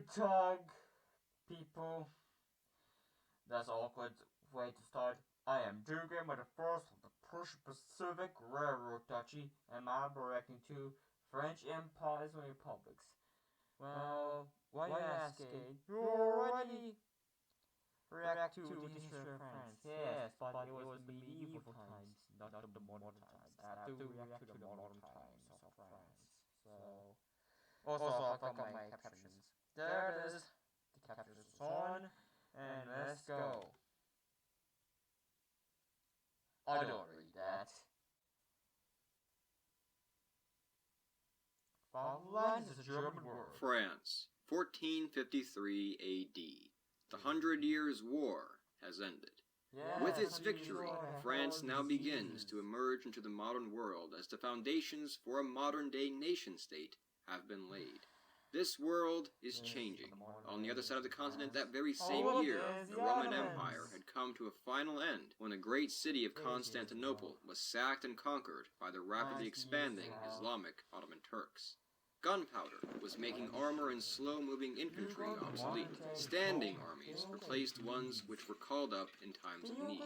Good talk, people. That's an awkward way to start. I am Dugan with the first of the Prussian Pacific Railroad Duchy, and I'm directing to French empires and republics. Well, why you asking? You already react to the history of France. Yes, but it was medieval times, not the modern times. I have to react to the modern times of France. So, also I'll click on my captions. There it is. The captions is on, and let's go. I don't read that. Fatherland is a German word. France, 1453 A.D. The 100 Years' War has ended. With its victory, France now begins to emerge into the modern world as the foundations for a modern-day nation-state have been laid. This world is changing. On the other side of the continent that very same year, the Roman Empire had come to a final end when the great city of Constantinople was sacked and conquered by the rapidly expanding Islamic Ottoman Turks. Gunpowder was making armor and slow-moving infantry obsolete. Standing armies replaced ones which were called up in times of need.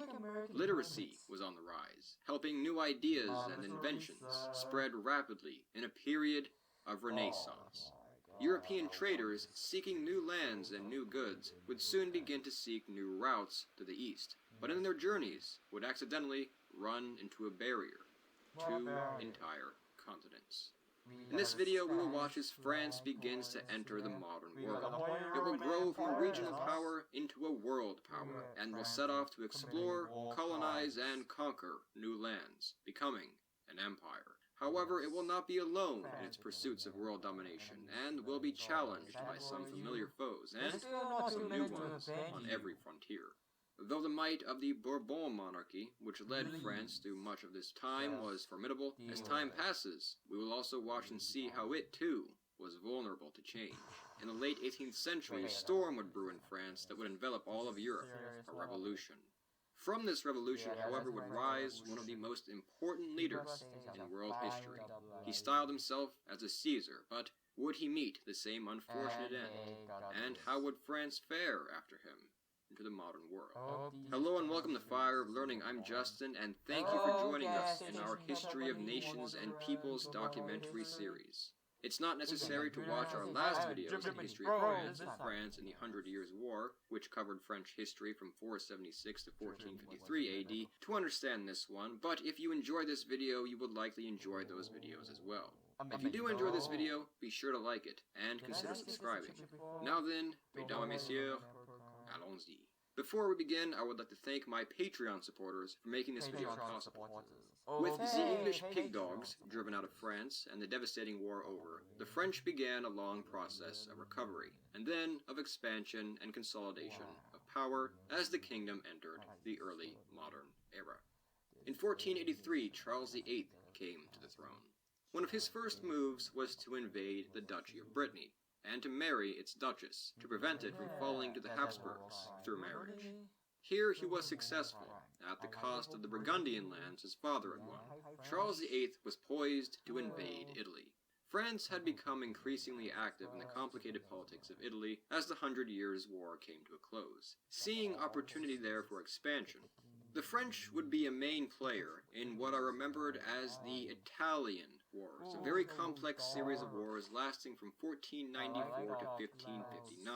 Literacy was on the rise, helping new ideas and inventions spread rapidly in a period of Renaissance. European traders seeking new lands and new goods would soon begin to seek new routes to the east, but in their journeys would accidentally run into a barrier. Two entire continents. In this video, we will watch as France begins to enter the modern world. It will grow from a regional power into a world power, and will set off to explore, colonize, and conquer new lands, becoming an empire. However, it will not be alone in its pursuits of world domination, and will be challenged by some familiar foes, and some new ones on every frontier. Though the might of the Bourbon monarchy, which led France through much of this time, was formidable, as time passes, we will also watch and see how it, too, was vulnerable to change. In the late 18th century, a storm would brew in France that would envelop all of Europe, a revolution. From this revolution, however, would rise one of the most important leaders in world history. He styled himself as a Caesar, but would he meet the same unfortunate end? And how would France fare after him into the modern world? Hello and welcome to Fire of Learning. I'm Justin, and thank you for joining us in our History of Nations and Peoples documentary series. It's not necessary to watch our last videos in the history of France in the 100 Years' War, which covered French history from 476 to 1453 AD, to understand this one, but if you enjoy this video, you would likely enjoy those videos as well. If you do enjoy this video, be sure to like it, and consider subscribing. Now then, mesdames et messieurs, allons-y. Before we begin, I would like to thank my Patreon supporters for making this video possible. With the English pig dogs driven out of France and the devastating war over, the French began a long process of recovery, and then of expansion and consolidation of power as the kingdom entered the early modern era. In 1483, Charles VIII came to the throne. One of his first moves was to invade the Duchy of Brittany, and to marry its duchess, to prevent it from falling to the Habsburgs through marriage. Here he was successful, at the cost of the Burgundian lands his father had won. Charles VIII was poised to invade Italy. France had become increasingly active in the complicated politics of Italy as the 100 Years' War came to a close, seeing opportunity there for expansion. The French would be a main player in what are remembered as the Italian Wars, a very complex series of wars lasting from 1494 to 1559.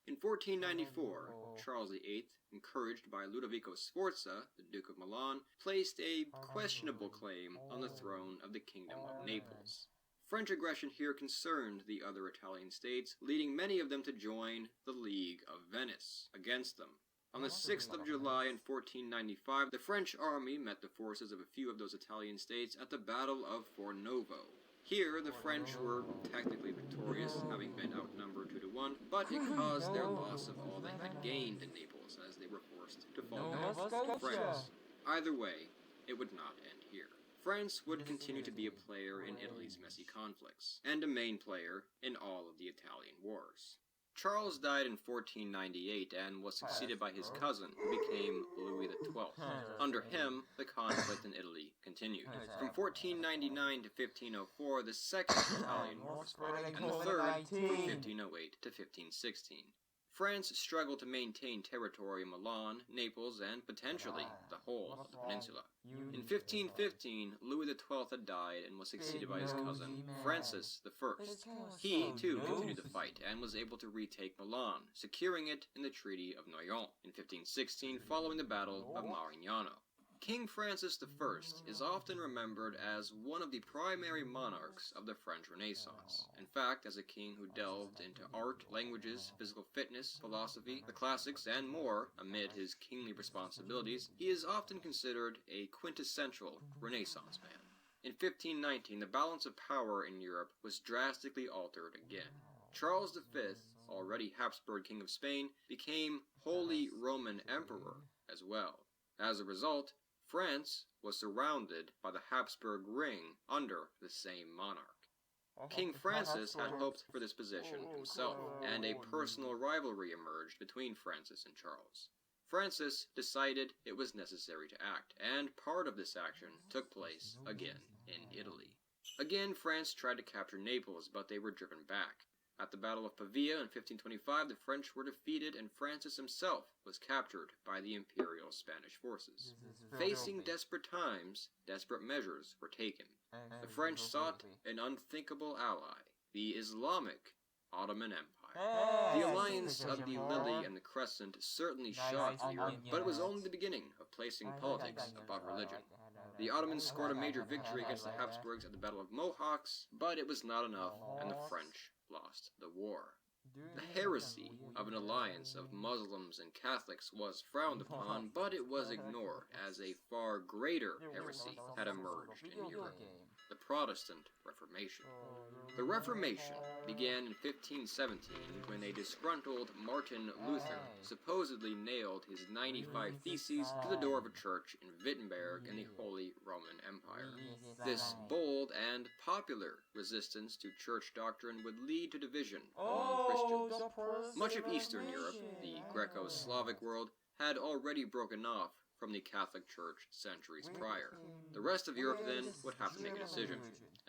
In 1494, Charles VIII, encouraged by Ludovico Sforza, the Duke of Milan, placed a questionable claim on the throne of the Kingdom of Naples. French aggression here concerned the other Italian states, leading many of them to join the League of Venice against them. On the 6th of July in 1495, the French army met the forces of a few of those Italian states at the Battle of Fornovo. Here, the French were technically victorious, having been outnumbered 2-1, but it caused their loss of all they had gained in Naples, as they were forced to fall back to France. Either way, it would not end here. France would continue to be a player in Italy's messy conflicts, and a main player in all of the Italian wars. Charles died in 1498 and was succeeded by his cousin, who became Louis XII. Under him, the conflict in Italy continued. From 1499 to 1504, the Second Italian War was fought, and the third from 1508 to 1516. France struggled to maintain territory in Milan, Naples, and potentially the whole of the peninsula. In 1515, Louis XII had died and was succeeded by his cousin, Francis I. He, too, continued the fight and was able to retake Milan, securing it in the Treaty of Noyon in 1516 following the Battle of Marignano. King Francis I is often remembered as one of the primary monarchs of the French Renaissance. In fact, as a king who delved into art, languages, physical fitness, philosophy, the classics, and more amid his kingly responsibilities, he is often considered a quintessential Renaissance man. In 1519, the balance of power in Europe was drastically altered again. Charles V, already Habsburg King of Spain, became Holy Roman Emperor as well. As a result, France was surrounded by the Habsburg ring under the same monarch. King Francis had hoped for this position himself, and a personal rivalry emerged between Francis and Charles. Francis decided it was necessary to act, and part of this action took place again in Italy. Again, France tried to capture Naples, but they were driven back. At the Battle of Pavia in 1525, the French were defeated and Francis himself was captured by the Imperial Spanish forces. Facing desperate times, desperate measures were taken. The French sought an unthinkable ally, the Islamic Ottoman Empire. The alliance of the Lily and the Crescent certainly shocked Europe, but it was only the beginning of placing politics above religion. The Ottomans scored a major victory against the Habsburgs at the Battle of Mohawks, but it was not enough, and the French lost the war. The heresy of an alliance of Muslims and Catholics was frowned upon, but it was ignored as a far greater heresy had emerged in Europe: the Protestant Reformation. The Reformation began in 1517 when a disgruntled Martin Luther supposedly nailed his 95 Theses to the door of a church in Wittenberg in the Holy Roman Empire. This bold and popular resistance to church doctrine would lead to division among Christians. Much of Eastern Europe, the Greco-Slavic world, had already broken off from the Catholic Church centuries prior. The rest of Europe then would have to make a decision.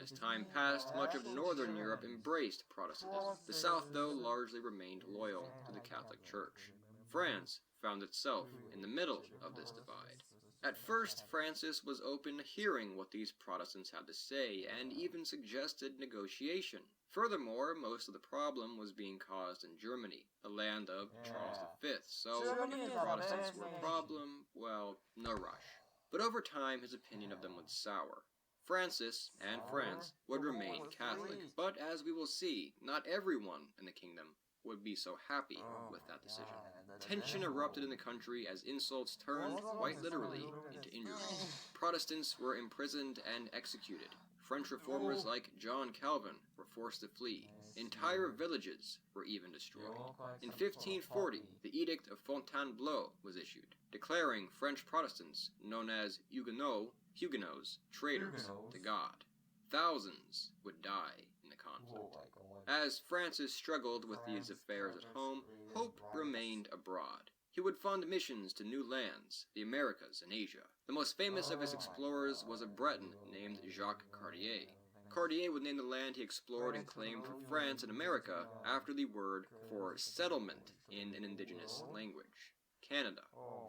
As time passed, much of Northern Europe embraced Protestantism. The South, though, largely remained loyal to the Catholic Church. France found itself in the middle of this divide. At first, Francis was open to hearing what these Protestants had to say, and even suggested negotiation. Furthermore, most of the problem was being caused in Germany, the land of Charles V, so if the Protestants were a problem, well, no rush. But over time, his opinion of them would sour. Francis and France would remain Catholic, but as we will see, not everyone in the kingdom would be so happy with that decision. Tension erupted in the country as insults turned, quite literally, into injuries. Protestants were imprisoned and executed. French reformers like John Calvin were forced to flee. Entire villages were even destroyed. In 1540, the Edict of Fontainebleau was issued, declaring French Protestants, known as Huguenots, traitors to God. Thousands would die in the conflict. As Francis struggled with these affairs at home, hope remained abroad. He would fund missions to new lands, the Americas and Asia. The most famous of his explorers was a Breton named Jacques Cartier. Cartier would name the land he explored and claimed for France and America after the word for settlement in an indigenous language: Canada.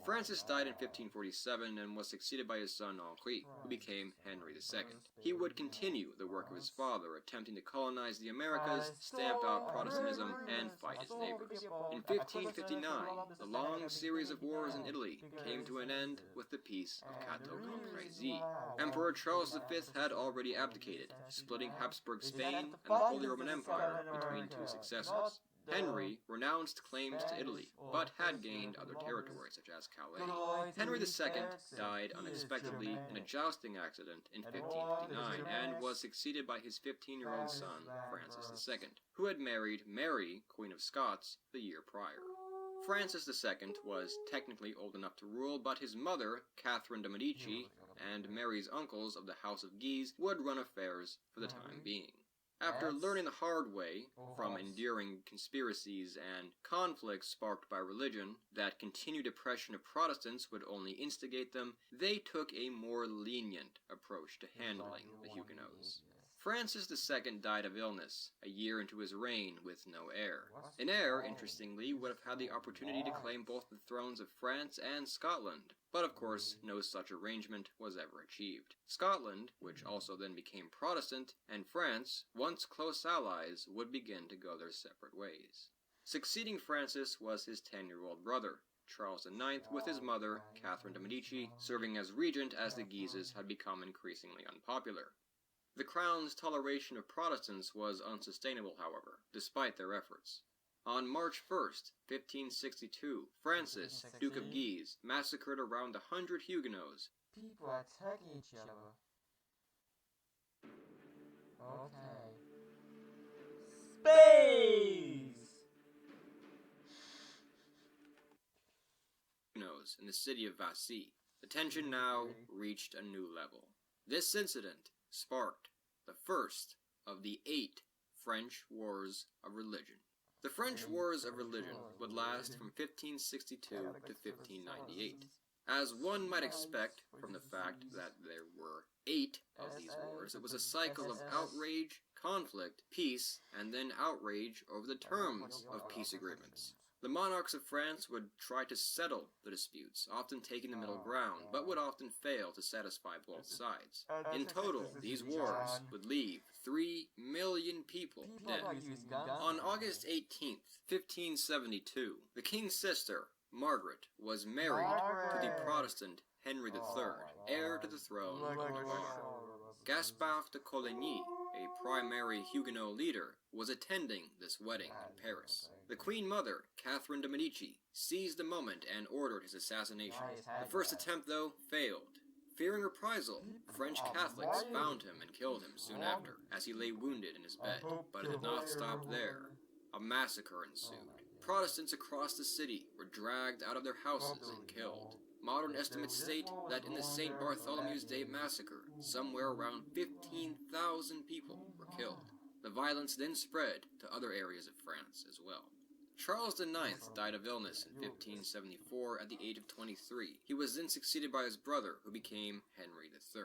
Francis died in 1547 and was succeeded by his son Henri, who became Henry II. He would continue the work of his father, attempting to colonize the Americas, stamp out Protestantism, and fight his neighbors. In 1559, the long series of wars in Italy came to an end with the Peace of Cateau Cambrésis. Emperor Charles V had already abdicated, splitting Habsburg Spain and the Holy Roman Empire between two successors. Henry renounced claims to Italy, but had gained other territories, such as Calais. Henry II died unexpectedly in a jousting accident in 1559, and was succeeded by his 15-year-old son, Francis II, who had married Mary, Queen of Scots, the year prior. Francis II was technically old enough to rule, but his mother, Catherine de' Medici, and Mary's uncles of the House of Guise would run affairs for the time being. After learning the hard way, from enduring conspiracies and conflicts sparked by religion, that continued oppression of Protestants would only instigate them, they took a more lenient approach to handling the Huguenots. Francis II died of illness, a year into his reign with no heir. An heir, interestingly, would have had the opportunity to claim both the thrones of France and Scotland, but of course no such arrangement was ever achieved. Scotland, which also then became Protestant, and France, once close allies, would begin to go their separate ways. Succeeding Francis was his 10-year-old brother, Charles IX, with his mother, Catherine de' Medici, serving as regent as the Guises had become increasingly unpopular. The crown's toleration of Protestants was unsustainable, however, despite their efforts. On March 1st, 1562, Francis, Duke of Guise, massacred around 100 Huguenots. People attacking each other. Okay. Space! Huguenots in the city of Vassy. The tension now reached a new level. This incident sparked the first of the 8 French Wars of Religion. The French Wars of Religion would last from 1562 to 1598. As one might expect from the fact that there were 8 of these wars, it was a cycle of outrage, conflict, peace, and then outrage over the terms of peace agreements. The monarchs of France would try to settle the disputes, often taking the middle ground, but would often fail to satisfy both sides. In total, these wars would leave 3 million people dead. On August 18th, 1572, the king's sister, Margaret, was married to the Protestant Henry III, heir to the throne of Navarre. Gaspard de Coligny, a primary Huguenot leader, was attending this wedding in Paris. The Queen Mother, Catherine de' Medici, seized the moment and ordered his assassination. The first attempt, though, failed. Fearing reprisal, French Catholics found him and killed him soon after, as he lay wounded in his bed. But it did not stop there. A massacre ensued. Protestants across the city were dragged out of their houses and killed. Modern estimates state that in the St. Bartholomew's Day massacre, somewhere around 15,000 people were killed. The violence then spread to other areas of France as well. Charles IX died of illness in 1574 at the age of 23. He was then succeeded by his brother, who became Henry III.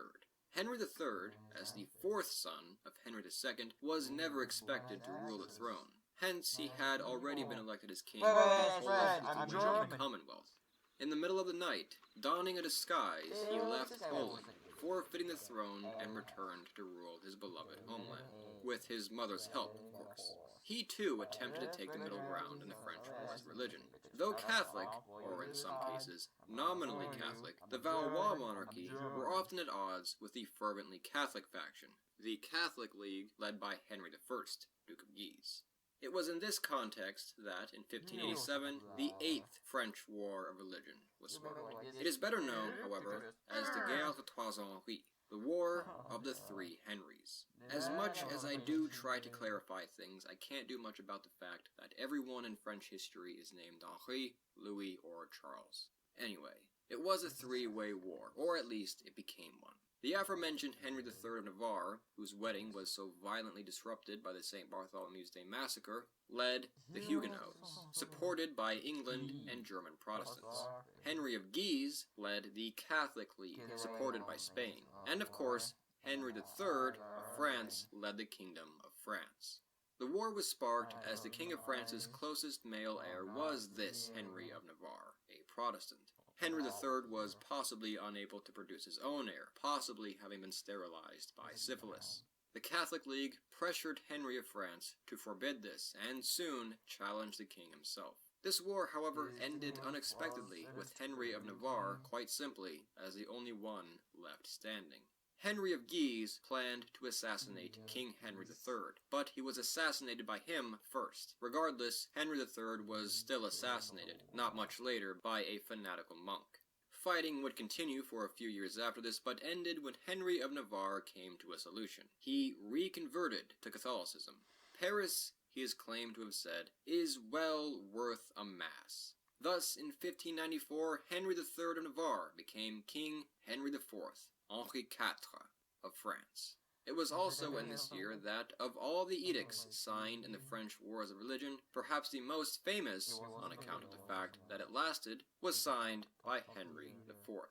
Henry III, as the 4th son of Henry II, was never expected to rule the throne. Hence, he had already been elected as king of the whole of the Commonwealth. In the middle of the night, donning a disguise, he left Poland, forfeiting the throne and returned to rule his beloved homeland, with his mother's help, of course. He too attempted to take the middle ground in the French Wars of Religion. Though Catholic, or in some cases, nominally Catholic, the Valois monarchy were often at odds with the fervently Catholic faction, the Catholic League led by Henry I, Duke of Guise. It was in this context that, in 1587, the 8th French War of Religion was sparked. It is better known, however, as the Guerre des Trois Henris, the War of the Three Henrys. As much as I do try to clarify things, I can't do much about the fact that everyone in French history is named Henri, Louis, or Charles. Anyway, it was a three-way war, or at least it became one. The aforementioned Henry III of Navarre, whose wedding was so violently disrupted by the St. Bartholomew's Day massacre, led the Huguenots, supported by England and German Protestants. Henry of Guise led the Catholic League, supported by Spain. And of course, Henry III of France led the Kingdom of France. The war was sparked as the King of France's closest male heir was this Henry of Navarre, a Protestant. Henry III was possibly unable to produce his own heir, possibly having been sterilized by syphilis. The Catholic League pressured Henry of France to forbid this, and soon challenged the king himself. This war, however, ended unexpectedly, with Henry of Navarre, quite simply, as the only one left standing. Henry of Guise planned to assassinate King Henry III, but he was assassinated by him first. Regardless, Henry III was still assassinated, not much later, by a fanatical monk. Fighting would continue for a few years after this, but ended when Henry of Navarre came to a solution. He reconverted to Catholicism. Paris, he is claimed to have said, is well worth a mass. Thus, in 1594, Henry III of Navarre became King Henry IV, Henri IV of France. It was also in this year that, of all the edicts signed in the French Wars of Religion, perhaps the most famous, on account of the fact that it lasted, was signed by Henry IV.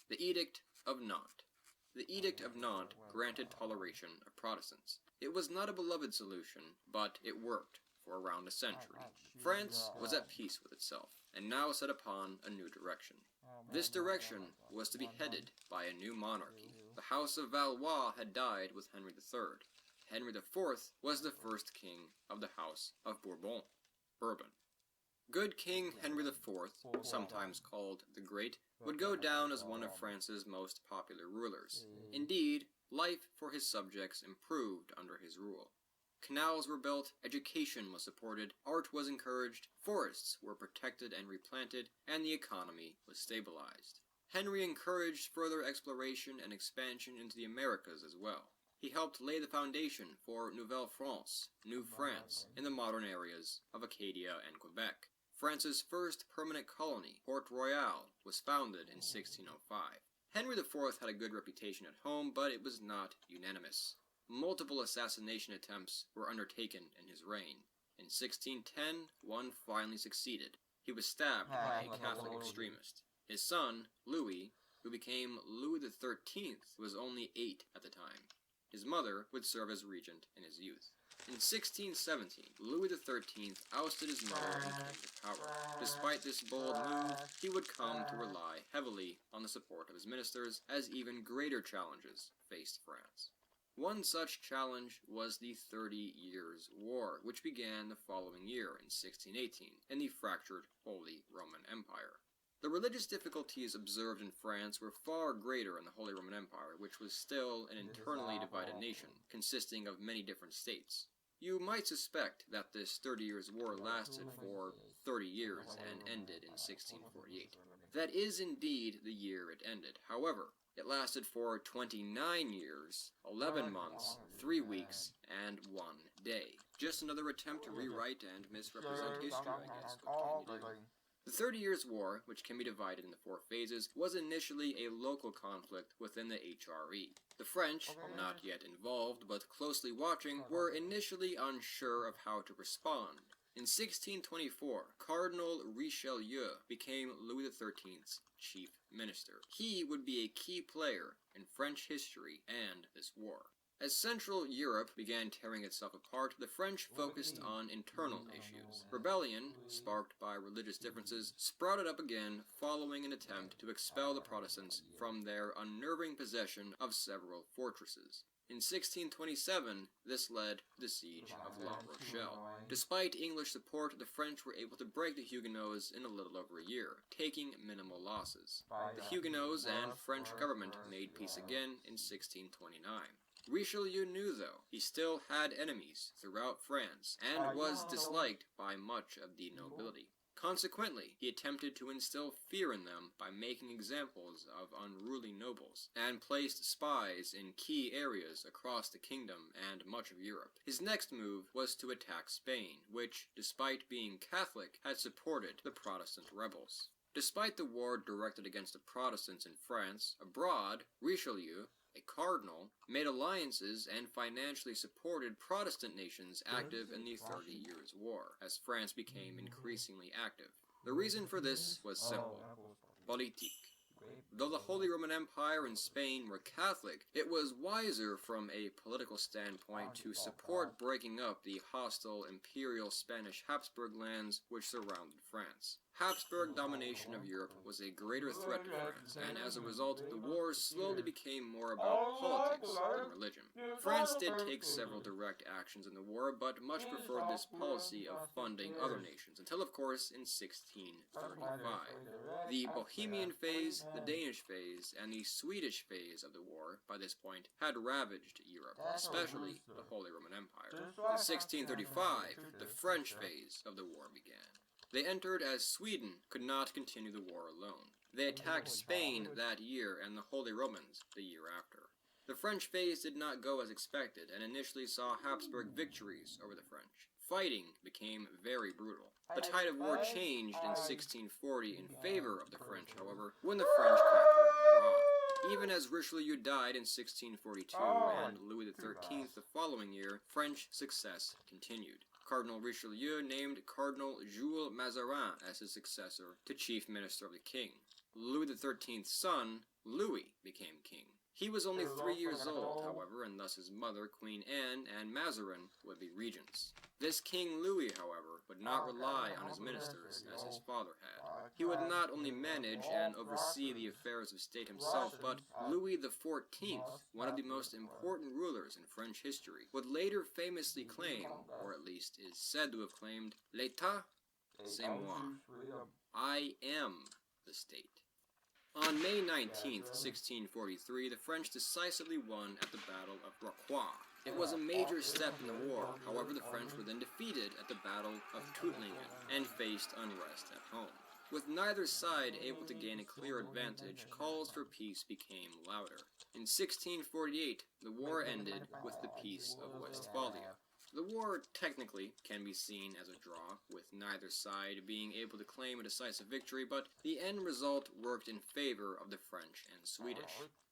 The Edict of Nantes. The Edict of Nantes granted toleration of Protestants. It was not a beloved solution, but it worked for around a century. France was at peace with itself, and now set upon a new direction. This direction was to be headed by a new monarchy. The House of Valois had died with Henry III. Henry IV was the first king of the House of Bourbon. Good King Henry IV, sometimes called the Great, would go down as one of France's most popular rulers. Indeed, life for his subjects improved under his rule. Canals were built, education was supported, art was encouraged, forests were protected and replanted, and the economy was stabilized. Henry encouraged further exploration and expansion into the Americas as well. He helped lay the foundation for Nouvelle France, New France, in the modern areas of Acadia and Quebec. France's first permanent colony, Port Royal, was founded in 1605. Henry IV had a good reputation at home, but it was not unanimous. Multiple assassination attempts were undertaken in his reign. In 1610, one finally succeeded. He was stabbed by a Catholic extremist. His son, Louis, who became Louis XIII, was only 8 at the time. His mother would serve as regent in his youth. In 1617, Louis XIII ousted his mother and came to power. Despite this bold move, he would come to rely heavily on the support of his ministers as even greater challenges faced France. One such challenge was the 30 Years' War, which began the following year in 1618 in the fractured Holy Roman Empire. The religious difficulties observed in France were far greater in the Holy Roman Empire, which was still an internally divided nation, consisting of many different states. You might suspect that this 30 Years' War lasted for 30 years and ended in 1648. That is indeed the year it ended. However, it lasted for 29 years, 11 months, 3 weeks, and 1 day. Just another attempt to rewrite and misrepresent history, I guess. What can you do? The 30 Years' War, which can be divided into 4 phases, was initially a local conflict within the HRE. The French, not yet involved but closely watching, were initially unsure of how to respond. In 1624, Cardinal Richelieu became Louis XIII's chief minister. He would be a key player in French history and this war. As Central Europe began tearing itself apart, the French focused on internal issues. Rebellion, sparked by religious differences, sprouted up again following an attempt to expel the Protestants from their unnerving possession of several fortresses. In 1627, this led to the siege of La Rochelle. Despite English support, the French were able to break the Huguenots in a little over a year, taking minimal losses. The Huguenots and French government made peace again in 1629. Richelieu knew, though, he still had enemies throughout France, and was disliked by much of the nobility. Consequently, he attempted to instill fear in them by making examples of unruly nobles, and placed spies in key areas across the kingdom and much of Europe. His next move was to attack Spain, which, despite being Catholic, had supported the Protestant rebels. Despite the war directed against the Protestants in France, abroad, Richelieu, a cardinal, made alliances and financially supported Protestant nations active in the 30 Years' War, as France became increasingly active. The reason for this was simple: politique. Though the Holy Roman Empire and Spain were Catholic, it was wiser from a political standpoint to support breaking up the hostile imperial Spanish Habsburg lands which surrounded France. Habsburg domination of Europe was a greater threat to France, and as a result, the wars slowly became more about politics than religion. France did take several direct actions in the war, but much preferred this policy of funding other nations, until of course in 1635. The Bohemian phase, the Danish phase, and the Swedish phase of the war, by this point, had ravaged Europe, especially the Holy Roman Empire. In 1635, the French phase of the war began. They entered as Sweden could not continue the war alone. They attacked Spain that year and the Holy Romans the year after. The French phase did not go as expected and initially saw Habsburg victories over the French. Fighting became very brutal. The tide of war changed in 1640 in favor of the French, however, when the French captured Arras. Even as Richelieu died in 1642 and Louis XIII the following year, French success continued. Cardinal Richelieu named Cardinal Jules Mazarin as his successor to chief minister of the king. Louis XIII's son, Louis, became king. He was only 3 years old, however, and thus his mother, Queen Anne, and Mazarin would be regents. This King Louis, however, would not rely on his ministers as his father had. He would not only manage and oversee the affairs of state himself, but Louis XIV, one of the most important rulers in French history, would later famously claim, or at least is said to have claimed, "L'État, c'est moi." I am the state. On May 19, 1643, the French decisively won at the Battle of Rocroi. It was a major step in the war, however the French were then defeated at the Battle of Tuttlingen and faced unrest at home. With neither side able to gain a clear advantage, calls for peace became louder. In 1648, the war ended with the Peace of Westphalia. The war technically can be seen as a draw, with neither side being able to claim a decisive victory, but the end result worked in favor of the French and Swedish.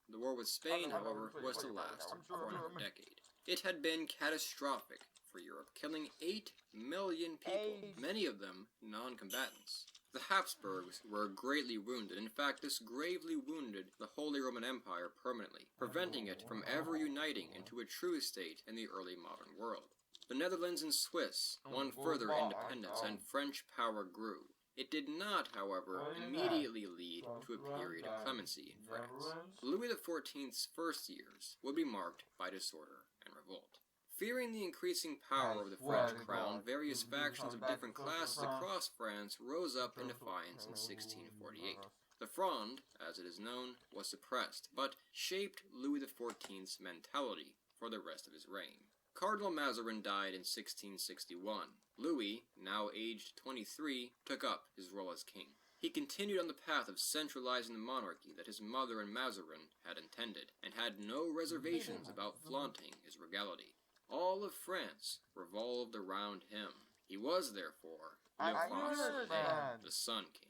The war with Spain, however, was to last for another decade. It had been catastrophic for Europe, killing 8 million people, many of them non-combatants. The Habsburgs were greatly wounded. In fact, this gravely wounded the Holy Roman Empire permanently, preventing it from ever uniting into a true state in the early modern world. The Netherlands and Swiss won further independence, and French power grew. It did not, however, immediately lead to a period of clemency in France. Louis XIV's first years would be marked by disorder and revolt. Fearing the increasing power of the French crown, various factions of different classes across France rose up in defiance in 1648. The Fronde, as it is known, was suppressed, but shaped Louis XIV's mentality for the rest of his reign. Cardinal Mazarin died in 1661. Louis, now aged 23, took up his role as king. He continued on the path of centralizing the monarchy that his mother and Mazarin had intended, and had no reservations about flaunting his regality. All of France revolved around him. He was, therefore, the Sun King.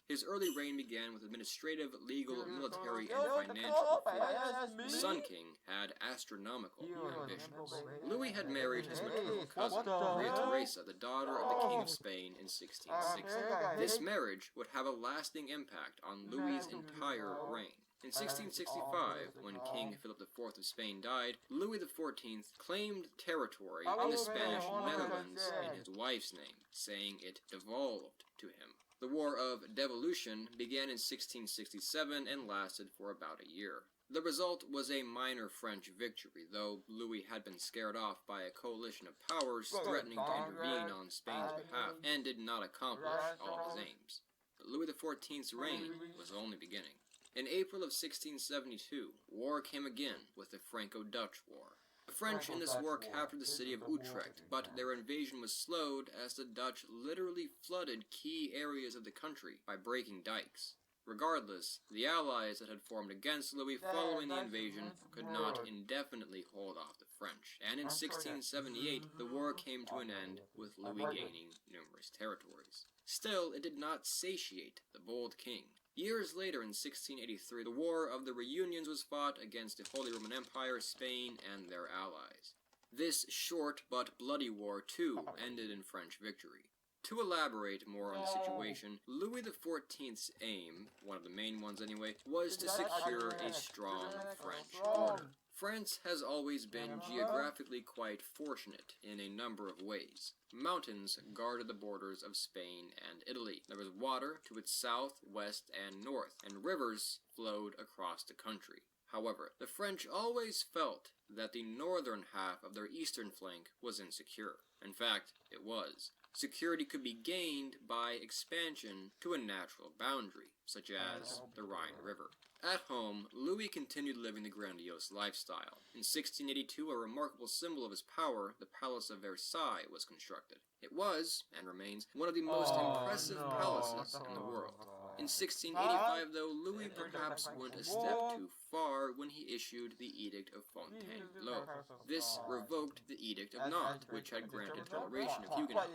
His early reign began with administrative, legal, military, and financial reforms. The Sun King had astronomical ambitions. Louis had married his maternal cousin, Maria Theresa, the daughter of the King of Spain, in 1660. This marriage would have a lasting impact on Louis's entire reign. In 1665, when King Philip IV of Spain died, Louis XIV claimed territory in the Spanish Netherlands in his wife's name, saying it devolved to him. The War of Devolution began in 1667 and lasted for about a year. The result was a minor French victory, though Louis had been scared off by a coalition of powers threatening to intervene on Spain's behalf, and did not accomplish all of his aims. But Louis XIV's reign was only beginning. In April of 1672, war came again with the Franco-Dutch War. The French in this war captured the city of Utrecht, but their invasion was slowed as the Dutch literally flooded key areas of the country by breaking dikes. Regardless, the allies that had formed against Louis following the invasion could not indefinitely hold off the French, and in 1678 the war came to an end with Louis gaining numerous territories. Still, it did not satiate the bold king. Years later, in 1683, the War of the Reunions was fought against the Holy Roman Empire, Spain, and their allies. This short but bloody war, too, ended in French victory. To elaborate more on the situation, Louis XIV's aim, one of the main ones anyway, was to secure a strong French border. France has always been geographically quite fortunate in a number of ways. Mountains guarded the borders of Spain and Italy. There was water to its south, west, and north, and rivers flowed across the country. However, the French always felt that the northern half of their eastern flank was insecure. In fact, it was. Security could be gained by expansion to a natural boundary, such as the Rhine River. At home, Louis continued living the grandiose lifestyle. In 1682, a remarkable symbol of his power, the Palace of Versailles, was constructed. It was, and remains, one of the most impressive palaces in the world. In 1685, though, Louis perhaps went a step too far when he issued the Edict of Fontainebleau. This revoked the Edict of Nantes, which had granted toleration of Huguenots.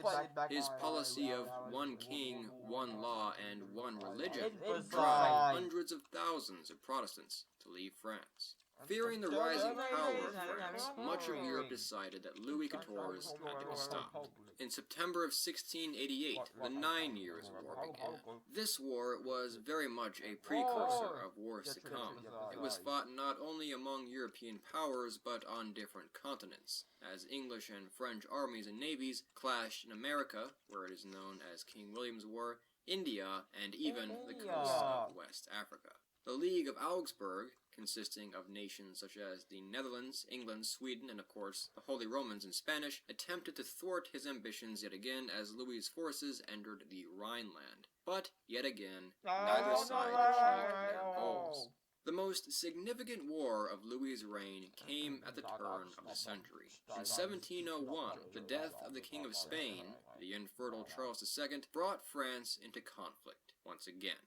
His policy of one king, one law, and one religion drove hundreds of thousands of Protestants to leave France. Fearing the rising power of France, much of Europe decided that Louis XIV's had to be stopped. In September of 1688, the 9 Years' War began. This war was very much a precursor of wars to come. It was fought not only among European powers, but on different continents, as English and French armies and navies clashed in America, where it is known as King William's War, India, and even the coast of West Africa. The League of Augsburg, consisting of nations such as the Netherlands, England, Sweden, and of course the Holy Romans in Spanish, attempted to thwart his ambitions yet again as Louis's forces entered the Rhineland. But, yet again, neither side achieved their goals. The most significant war of Louis's reign came at the turn of the century. In 1701, the death of the King of Spain, the infertile Charles II, brought France into conflict once again.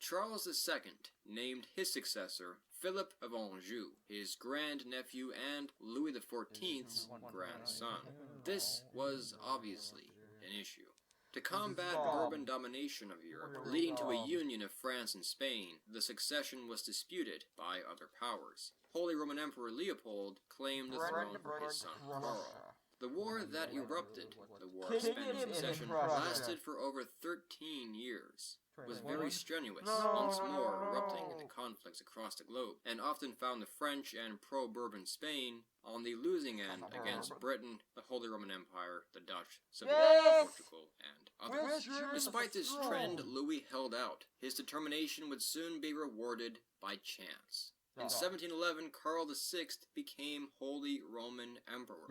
Charles II named his successor Philip of Anjou, his grandnephew and Louis XIV's grandson. This was obviously an issue. To combat Bourbon domination of Europe, leading to a union of France and Spain, the succession was disputed by other powers. Holy Roman Emperor Leopold claimed the throne for his son Karl. The war that erupted, the War of Spanish Succession, lasted for over 13 years. Was very strenuous, once more erupting into conflicts across the globe, and often found the French and pro-Bourbon Spain on the losing end against Britain, the Holy Roman Empire, the Dutch, Savoy, Portugal, and others. Despite this trend, Louis held out. His determination would soon be rewarded by chance. In 1711, Karl VI became Holy Roman Emperor.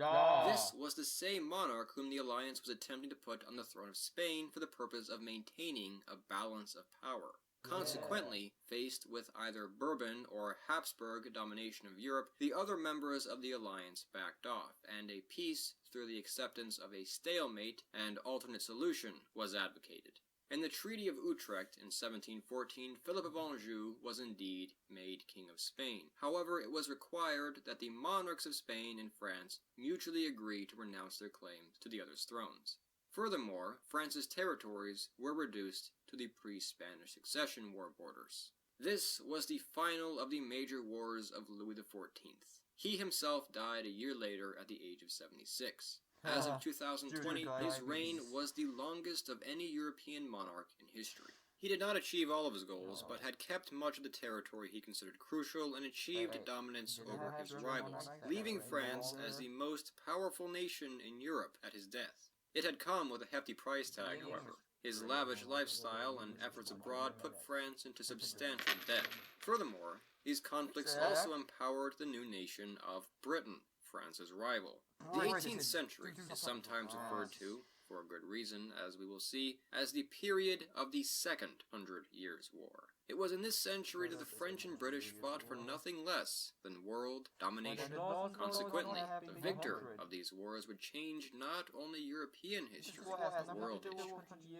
This was the same monarch whom the alliance was attempting to put on the throne of Spain for the purpose of maintaining a balance of power. Consequently, faced with either Bourbon or Habsburg domination of Europe, the other members of the alliance backed off, and a peace through the acceptance of a stalemate and alternate solution was advocated. In the Treaty of Utrecht in 1714, Philip of Anjou was indeed made King of Spain. However, it was required that the monarchs of Spain and France mutually agree to renounce their claims to the other's thrones. Furthermore, France's territories were reduced to the pre-Spanish Succession War borders. This was the final of the major wars of Louis XIV. He himself died a year later at the age of 76. As of 2020, his reign was the longest of any European monarch in history. He did not achieve all of his goals, but had kept much of the territory he considered crucial and achieved dominance over his rivals, leaving France as the most powerful nation in Europe at his death. It had come with a hefty price tag, however. His lavish lifestyle and efforts abroad put France into substantial debt. Furthermore, these conflicts also empowered the new nation of Britain, France's rival. The 18th century is sometimes referred to, for a good reason, as we will see, as the period of the Second 100 Years' War. It was in this century that the French and British fought for nothing less than world domination. Consequently, the victor of these wars would change not only European history, but world history.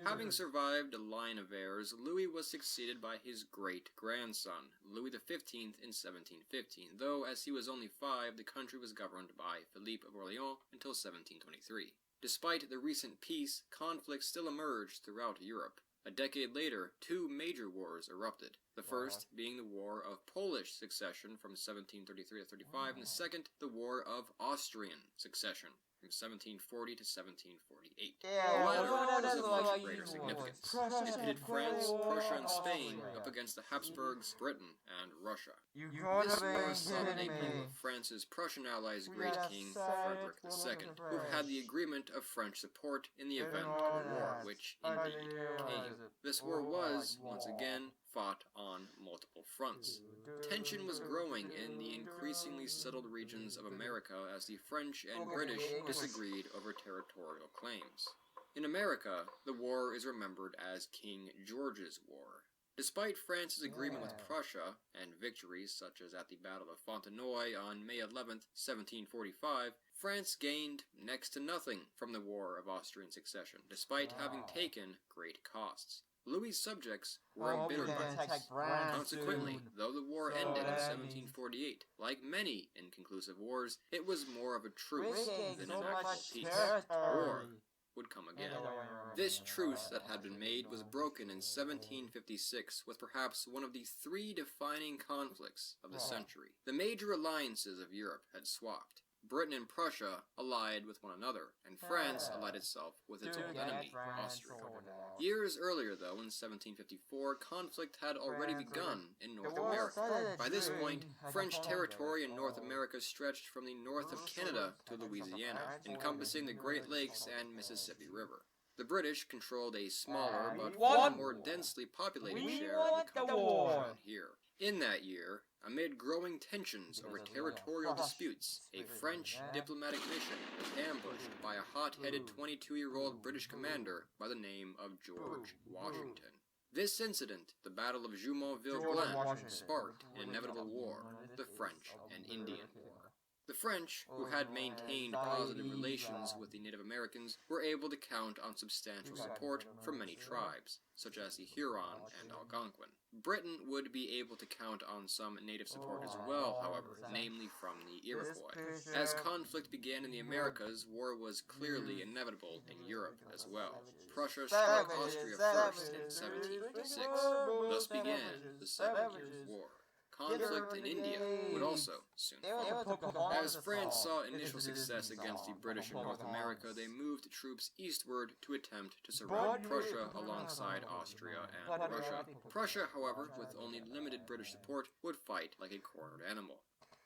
Having survived a line of heirs, Louis was succeeded by his great-grandson, Louis XV, in 1715, though as he was only 5, the country was governed by Philippe of Orleans until 1723. Despite the recent peace, conflicts still emerged throughout Europe. A decade later, 2 major wars erupted, the first being the War of Polish Succession from 1733 to 35, and the second, the War of Austrian Succession from 1740 to 1748. The latter was of much greater significance. It pitted France, Prussia, and Spain up against the Habsburgs, Britain, and Russia. This war saw the debut of France's Prussian ally's great king, Frederick II, who had the agreement of French support in the event of a war, which indeed came. This war was, once again, fought on multiple fronts. Tension was growing in the increasingly settled regions of America as the French and British disagreed over territorial claims. In America, the war is remembered as King George's War. Despite France's agreement with Prussia, and victories such as at the Battle of Fontenoy on May 11, 1745, France gained next to nothing from the War of Austrian Succession, despite having taken great costs. Louis's subjects were embittered by this. Consequently, though the war ended in 1748, like many inconclusive wars, it was more of a truce than an actual peace. War would come again. This truce that had been made was broken in 1756 with perhaps one of the three defining conflicts of the century. The major alliances of Europe had swapped. Britain and Prussia allied with one another, and France allied itself with its old enemy, Austria. Years earlier, though, in 1754, conflict had already begun in North America. By this point, French territory in North America stretched from the north of Canada to Louisiana, encompassing the Great Lakes and Mississippi River. The British controlled a smaller but far more densely populated share of the country shown here. In that year, amid growing tensions over territorial disputes, a French diplomatic mission was ambushed by a hot-headed 22-year-old British commander by the name of George Washington. This incident, the Battle of Jumonville-Glen, sparked an inevitable war, the French and Indian War. The French, who had maintained positive relations with the Native Americans, were able to count on substantial support from many tribes, such as the Huron and Algonquin. Britain would be able to count on some native support as well, however, namely from the Iroquois. As conflict began in the Americas, war was clearly inevitable in Europe as well. Prussia struck Austria first in 1756. Thus began the 7 Years' War. Conflict in India would also soon follow. As France saw initial success against the British in North America, they moved troops eastward to attempt to surround Prussia alongside Austria and Russia. Prussia, however, with only limited British support, would fight like a cornered animal.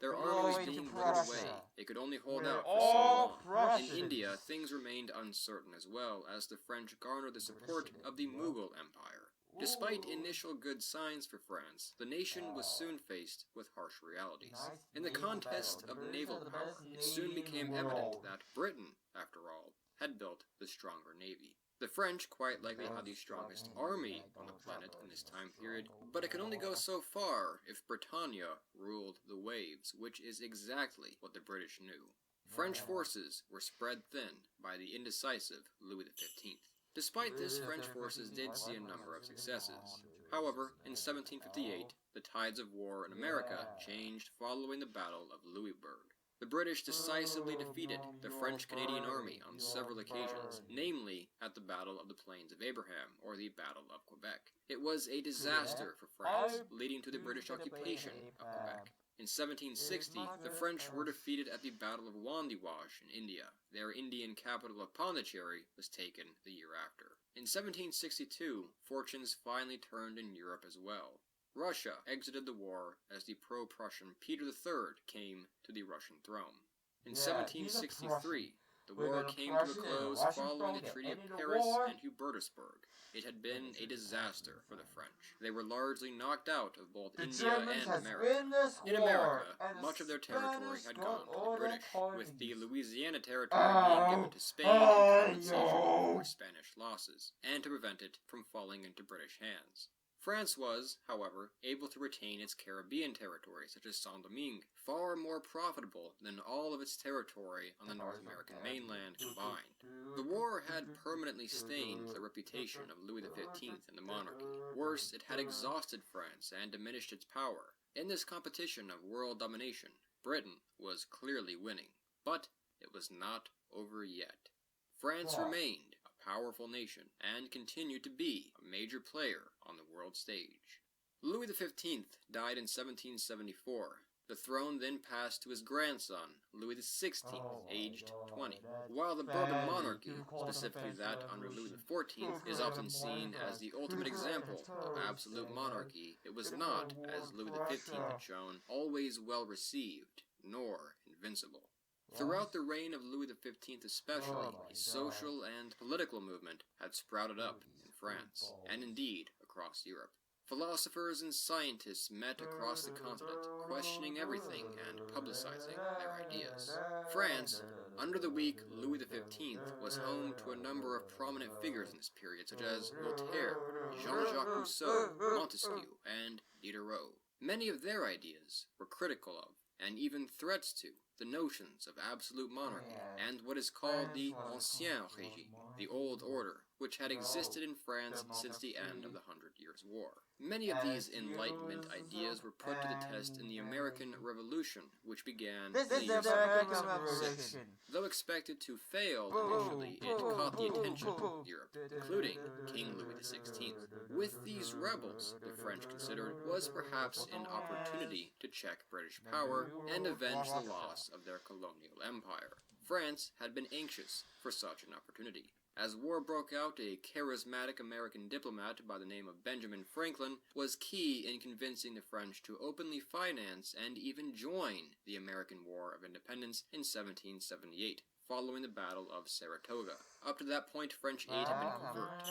Their army was being whittled away. They could only hold out for so long. In India, things remained uncertain as well, as the French garnered the support of the Mughal Empire. Despite initial good signs for France, the nation was soon faced with harsh realities. In the contest of naval power, it soon became evident that Britain, after all, had built the stronger navy. The French quite likely had the strongest army on the planet in this time period, but it could only go so far if Britannia ruled the waves, which is exactly what the British knew. French forces were spread thin by the indecisive Louis XV. Despite this, French forces did see a number of successes. However, in 1758, the tides of war in America changed following the Battle of Louisbourg. The British decisively defeated the French-Canadian army on several occasions, namely at the Battle of the Plains of Abraham, or the Battle of Quebec. It was a disaster for France, leading to the British occupation of Quebec. In 1760, the French were defeated at the Battle of Wandiwash in India. Their Indian capital of Pondicherry was taken the year after. In 1762, fortunes finally turned in Europe as well. Russia exited the war as the pro-Prussian Peter III came to the Russian throne. In 1763, the war came to a close following the Treaty of Paris and Hubertusburg. It had been a disaster for the French. They were largely knocked out of both India and America. In America, much of their territory had gone to the British, with the Louisiana territory being given to Spain in compensation for Spanish losses, and to prevent it from falling into British hands. France was, however, able to retain its Caribbean territory, such as Saint-Domingue, far more profitable than all of its territory on the North American mainland combined. The war had permanently stained the reputation of Louis XV and the monarchy. Worse, it had exhausted France and diminished its power. In this competition of world domination, Britain was clearly winning. But it was not over yet. France remained a powerful nation and continued to be a major player on the world stage. Louis XV died in 1774. The throne then passed to his grandson, Louis XVI, aged 20. While the Bourbon monarchy, specifically that under Louis XIV, is often seen as the ultimate example of absolute monarchy, it was not, as Louis XV had shown, always well received, nor invincible. Throughout the reign of Louis XV especially, a social and political movement had sprouted up in France, and indeed across Europe. Philosophers and scientists met across the continent, questioning everything and publicizing their ideas. France, under the weak Louis XV, was home to a number of prominent figures in this period, such as Voltaire, Jean-Jacques Rousseau, Montesquieu, and Diderot. Many of their ideas were critical of, and even threats to, the notions of absolute monarchy and what is called the Ancien Régime, the Old Order, which had existed in France since the end of the 100 Years' War. Many of these Enlightenment ideas were put to the test in the American Revolution, which began in the year 1776. Though expected to fail initially, it caught the attention of Europe, including King Louis XVI. With these rebels, the French considered was perhaps an opportunity to check British power and avenge the loss of their colonial empire. France had been anxious for such an opportunity. As war broke out, a charismatic American diplomat by the name of Benjamin Franklin was key in convincing the French to openly finance and even join the American War of Independence in 1778, following the Battle of Saratoga. Up to that point, French aid had been covert.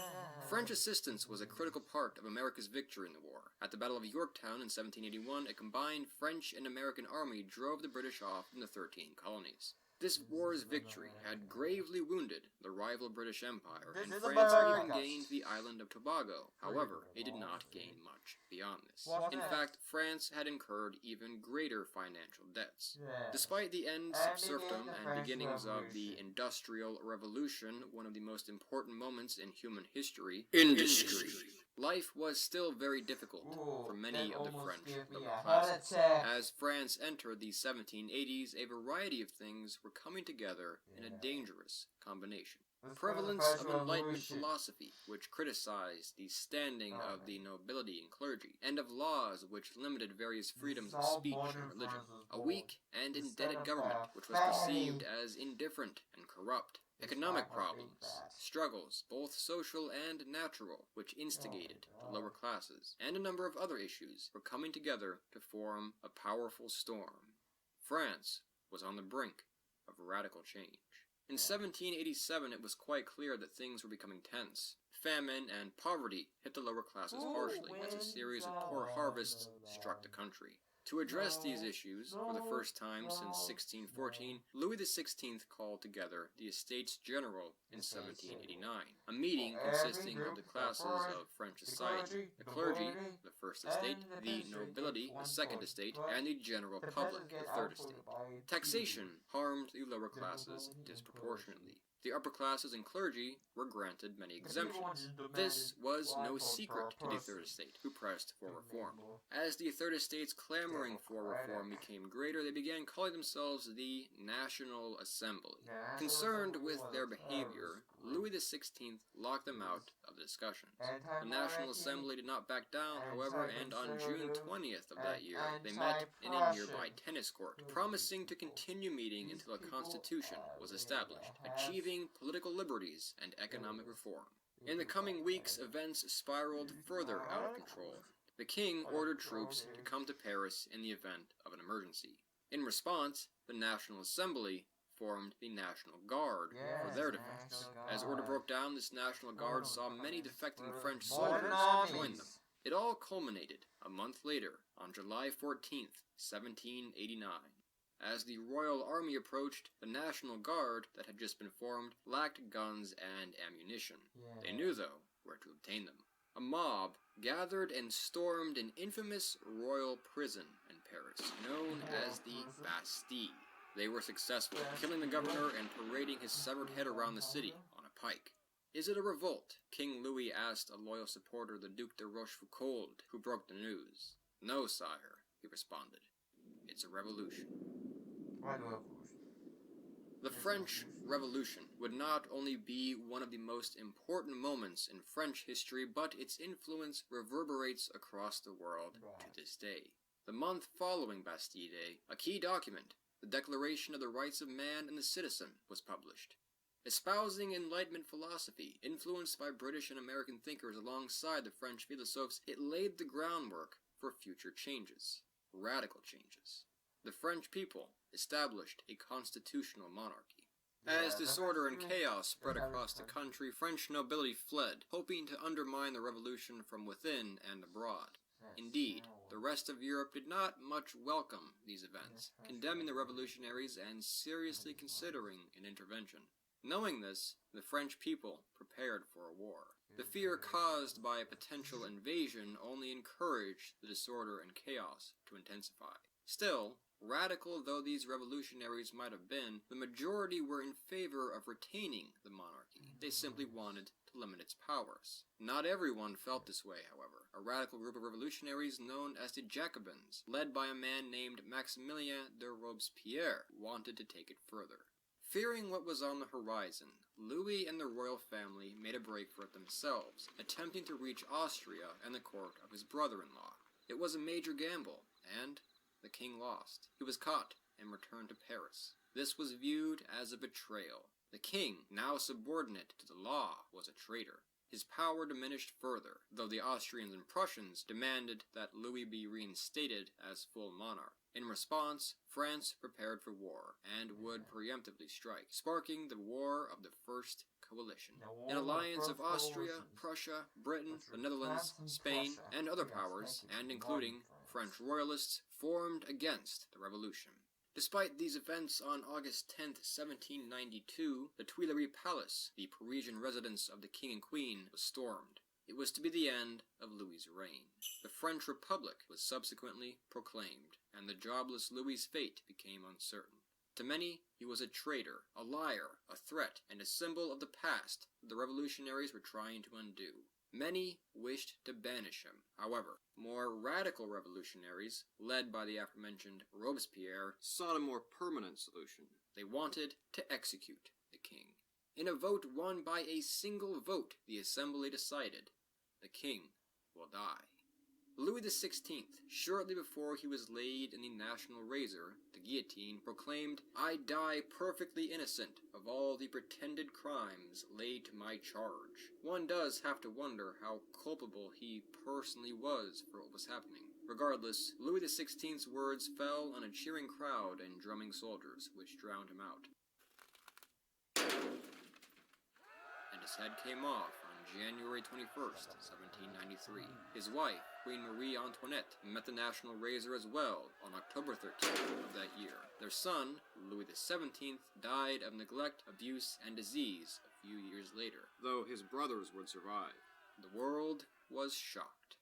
French assistance was a critical part of America's victory in the war. At the Battle of Yorktown in 1781, a combined French and American army drove the British off from the 13 colonies. This war's victory had gravely wounded the rival British Empire, and France even gained the island of Tobago. However, it did not gain much beyond this. In fact, France had incurred even greater financial debts. Despite the ends of serfdom and beginnings of the Industrial Revolution, one of the most important moments in human history, industry, life was still very difficult for many of the French lower classes. As France entered the 1780s, a variety of things were coming together in a dangerous combination. Prevalence of Enlightenment philosophy, which criticized the standing of the nobility and clergy, and of laws which limited various freedoms of speech and religion. A weak and indebted government, which was perceived as indifferent and corrupt. Economic problems, struggles, both social and natural, which instigated the lower classes, and a number of other issues were coming together to form a powerful storm. France was on the brink of radical change. In 1787, it was quite clear that things were becoming tense. Famine and poverty hit the lower classes harshly as a series of poor harvests struck the country. To address these issues, for the first time since 1614, Louis XVI called together the Estates General in 1789, a meeting consisting of the classes of French society, the clergy, the First Estate, the nobility, the Second Estate, and the general public, the Third Estate. Taxation harmed the lower classes disproportionately. The upper classes and clergy were granted many exemptions. This was no secret to the Third Estate, who pressed for reform. As the Third Estate's clamoring for reform became greater, they began calling themselves the National Assembly. Concerned with their behavior, Louis XVI locked them out of the discussions. The National Assembly did not back down, however, and on June 20th of that year, they met in a nearby tennis court, promising to continue meeting until a constitution was established, achieving political liberties and economic reform. In the coming weeks, events spiraled further out of control. The king ordered troops to come to Paris in the event of an emergency. In response, the National Assembly formed the National Guard for their defense. As order broke down, this National Guard saw many defecting French soldiers join them. It all culminated a month later, on July 14th, 1789. As the Royal Army approached, the National Guard that had just been formed lacked guns and ammunition. They knew, though, where to obtain them. A mob gathered and stormed an infamous royal prison in Paris, known as the Bastille. They were successful, killing the governor and parading his severed head around the city on a pike. Is it a revolt? King Louis asked a loyal supporter, the Duc de Rochefoucauld, who broke the news. No, sire, he responded. It's a revolution. The French Revolution would not only be one of the most important moments in French history, but its influence reverberates across the world to this day. The month following Bastille Day, a key document, the Declaration of the Rights of Man and the Citizen, was published. Espousing Enlightenment philosophy, influenced by British and American thinkers alongside the French philosophes, it laid the groundwork for future changes, radical changes. The French people established a constitutional monarchy. As disorder and chaos spread across the country, French nobility fled, hoping to undermine the revolution from within and abroad. Indeed, the rest of Europe did not much welcome these events, condemning the revolutionaries and seriously considering an intervention. Knowing this, the French people prepared for a war. The fear caused by a potential invasion only encouraged the disorder and chaos to intensify. Still, radical though these revolutionaries might have been, the majority were in favor of retaining the monarchy. They simply wanted to limit its powers. Not everyone felt this way, however. A radical group of revolutionaries known as the Jacobins, led by a man named Maximilien de Robespierre, wanted to take it further. Fearing what was on the horizon, Louis and the royal family made a break for it themselves, attempting to reach Austria and the court of his brother-in-law. It was a major gamble, and the king lost. He was caught and returned to Paris. This was viewed as a betrayal. The king, now subordinate to the law, was a traitor. His power diminished further, though the Austrians and Prussians demanded that Louis be reinstated as full monarch. In response, France prepared for war, and would preemptively strike, sparking the War of the First Coalition. An alliance of Austria, Prussia, Britain, the Netherlands, Spain, and other powers, and including French royalists, formed against the revolution. Despite these events, on August 10, 1792, the Tuileries Palace, the Parisian residence of the king and queen, was stormed. It was to be the end of Louis's reign. The French Republic was subsequently proclaimed, and the jobless Louis's fate became uncertain. To many, he was a traitor, a liar, a threat, and a symbol of the past that the revolutionaries were trying to undo. Many wished to banish him. However, more radical revolutionaries, led by the aforementioned Robespierre, sought a more permanent solution. They wanted to execute the king. In a vote won by a single vote, the assembly decided, the king will die. Louis XVI, shortly before he was laid in the national razor, the guillotine, proclaimed, "I die perfectly innocent of all the pretended crimes laid to my charge." One does have to wonder how culpable he personally was for what was happening. Regardless, Louis XVI's words fell on a cheering crowd and drumming soldiers, which drowned him out. And his head came off on January 21st, 1793. His wife, Queen Marie Antoinette, met the national razor as well on October 13th of that year. Their son, Louis XVII, died of neglect, abuse, and disease a few years later, though his brothers would survive. The world was shocked.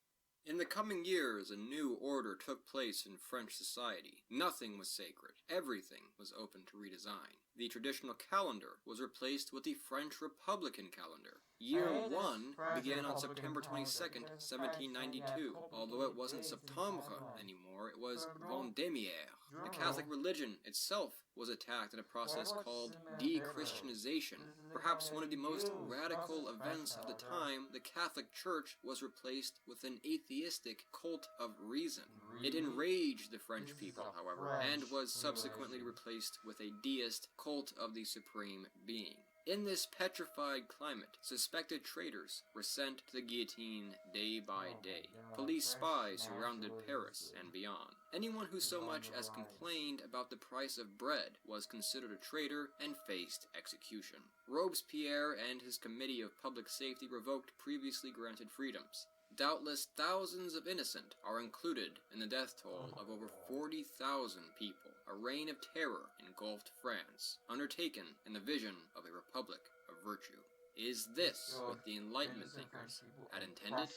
In the coming years, a new order took place in French society. Nothing was sacred. Everything was open to redesign. The traditional calendar was replaced with the French Republican calendar. Year 1 began on September 22nd, 1792. Although it wasn't Septembre anymore, it was Vendémiaire. The Catholic religion itself was attacked in a process called de-Christianization. Perhaps one of the most radical events of the time, the Catholic Church was replaced with an atheistic cult of reason. It enraged the French people, however, and was subsequently replaced with a deist cult of the supreme being. In this petrified climate, suspected traitors were sent to the guillotine day by day. Police spies surrounded Paris and beyond. Anyone who so much as complained about the price of bread was considered a traitor and faced execution. Robespierre and his Committee of Public Safety revoked previously granted freedoms. Doubtless thousands of innocent are included in the death toll of over 40,000 people. A reign of terror engulfed France, undertaken in the vision of a republic of virtue. Is this what the Enlightenment thinkers had intended?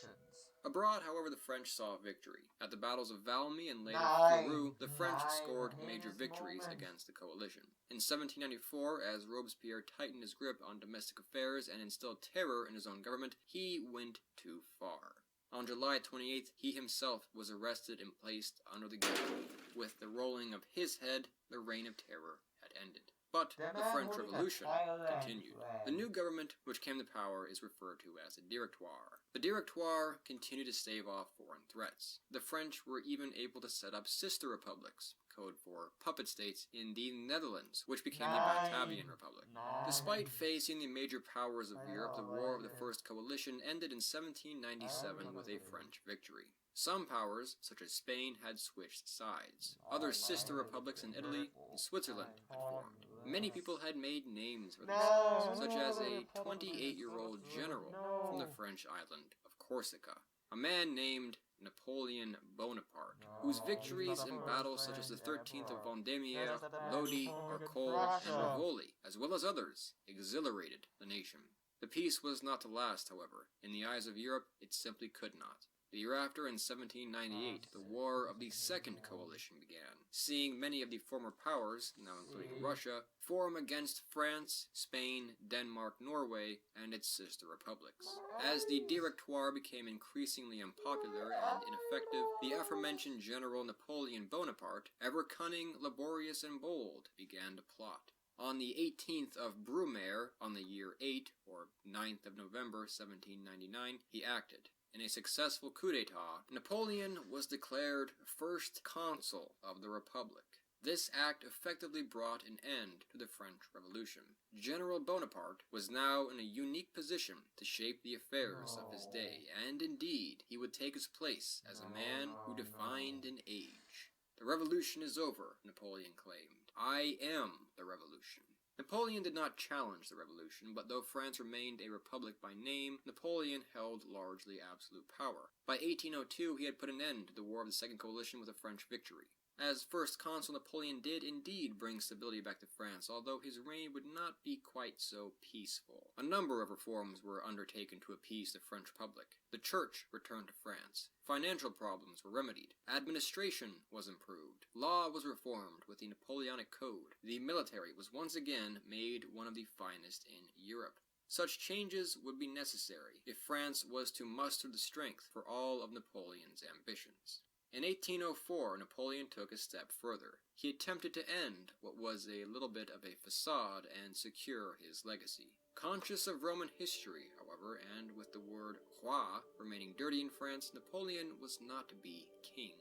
Abroad, however, the French saw victory. At the battles of Valmy and later Fleurus, the French scored major victories against the coalition. In 1794, as Robespierre tightened his grip on domestic affairs and instilled terror in his own government, he went too far. On July 28th, he himself was arrested and placed under the guillotine. With the rolling of his head, the reign of terror had ended. But the French Revolution continued. The new government which came to power is referred to as a Directoire. The Directoire continued to stave off foreign threats. The French were even able to set up sister republics, code for puppet states, in the Netherlands, which became the Batavian Republic. Despite facing the major powers of Europe, the War of the First Coalition ended in 1797 with a French victory. Some powers, such as Spain, had switched sides. Other sister republics in Italy and Switzerland had formed. Many people had made names for themselves, such as a 28-year-old general from the French island of Corsica, a man named Napoleon Bonaparte, whose victories in battles such as the 13th of Vendémiaire, Lodi, Arcole, and Rivoli, as well as others, exhilarated the nation. The peace was not to last, however. In the eyes of Europe, it simply could not. The year after, in 1798, the War of the Second Coalition began, seeing many of the former powers, now including Russia, form against France, Spain, Denmark, Norway, and its sister republics. As the Directoire became increasingly unpopular and ineffective, the aforementioned General Napoleon Bonaparte, ever cunning, laborious, and bold, began to plot. On the 18th of Brumaire, on the year 8, or 9th of November, 1799, he acted. In a successful coup d'etat, Napoleon was declared first consul of the Republic. This act effectively brought an end to the French Revolution. General Bonaparte was now in a unique position to shape the affairs of his day, and indeed, he would take his place as a man who defined an age. The revolution is over, Napoleon claimed. I am the revolution. Napoleon did not challenge the revolution, but though France remained a republic by name, Napoleon held largely absolute power. By 1802, he had put an end to the War of the Second Coalition with a French victory. As first consul, Napoleon did indeed bring stability back to France, although his reign would not be quite so peaceful. A number of reforms were undertaken to appease the French Republic. The church returned to France. Financial problems were remedied. Administration was improved. Law was reformed with the Napoleonic Code. The military was once again made one of the finest in Europe. Such changes would be necessary if France was to muster the strength for all of Napoleon's ambitions. In 1804, Napoleon took a step further. He attempted to end what was a little bit of a facade and secure his legacy. Conscious of Roman history, however, and with the word roi remaining dirty in France, Napoleon was not to be king.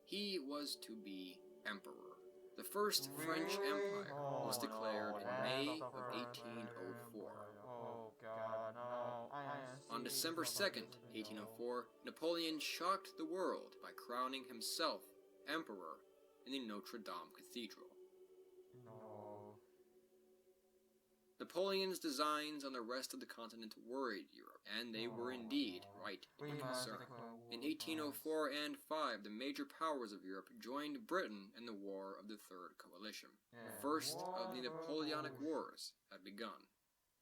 He was to be emperor. The First French Empire was declared in May of 1804. On December 2nd, 1804, Napoleon shocked the world by crowning himself emperor in the Notre Dame Cathedral. Napoleon's designs on the rest of the continent worried Europe, and they were indeed right to be concerned. In 1804 and 5, the major powers of Europe joined Britain in the War of the Third Coalition. The first of the Napoleonic Wars had begun.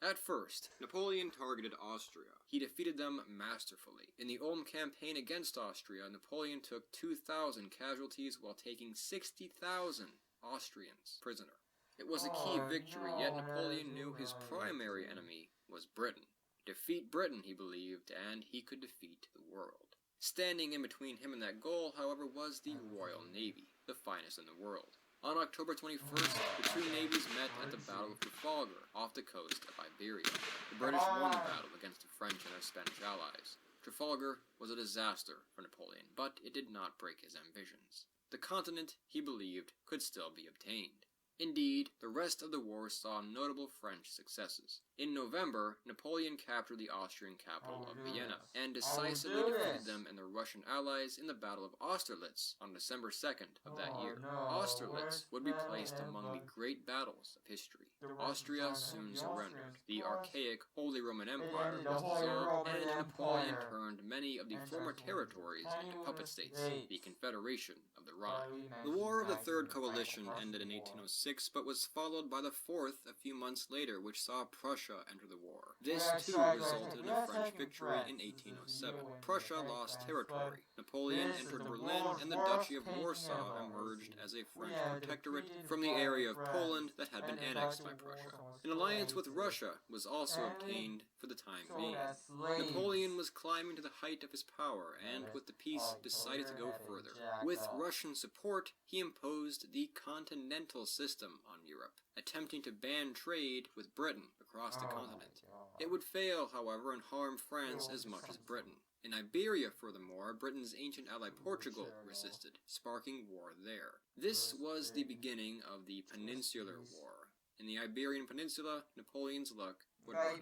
At first, Napoleon targeted Austria. He defeated them masterfully. In the Ulm campaign against Austria, Napoleon took 2,000 casualties while taking 60,000 Austrians prisoner. It was a key victory, yet Napoleon knew his primary enemy was Britain. Defeat Britain, he believed, and he could defeat the world. Standing in between him and that goal, however, was the Royal Navy, the finest in the world. On October 21st, the two navies met at the Battle of Trafalgar, off the coast of Iberia. The British won the battle against the French and their Spanish allies. Trafalgar was a disaster for Napoleon, but it did not break his ambitions. The continent, he believed, could still be obtained. Indeed, the rest of the war saw notable French successes. In November, Napoleon captured the Austrian capital of Vienna, and decisively defeated them and their Russian allies in the Battle of Austerlitz on December 2nd of that year. Austerlitz would be placed among the great battles of history. Austria soon surrendered. The archaic Holy Roman Empire was dissolved, and Napoleon turned many of the former territories into puppet states, the Confederation of the Rhine. The War of the Third Coalition ended in 1806, but was followed by the Fourth a few months later, which saw Prussia enter the war. This, too, resulted in a French victory in 1807. Prussia lost territory. Napoleon entered Berlin, and the Duchy of Warsaw emerged as a French protectorate from the area of Poland that had been annexed by Prussia. An alliance with Russia was also obtained for the time being. Napoleon was climbing to the height of his power, and with the peace decided to go further. With Russian support, he imposed the continental system on Europe, attempting to ban trade with Britain across the continent. It would fail, however, and harm France as much as Britain. In Iberia, furthermore, Britain's ancient ally Portugal resisted, sparking war there. This was the beginning of the Peninsular War. In the Iberian Peninsula, Napoleon's luck would run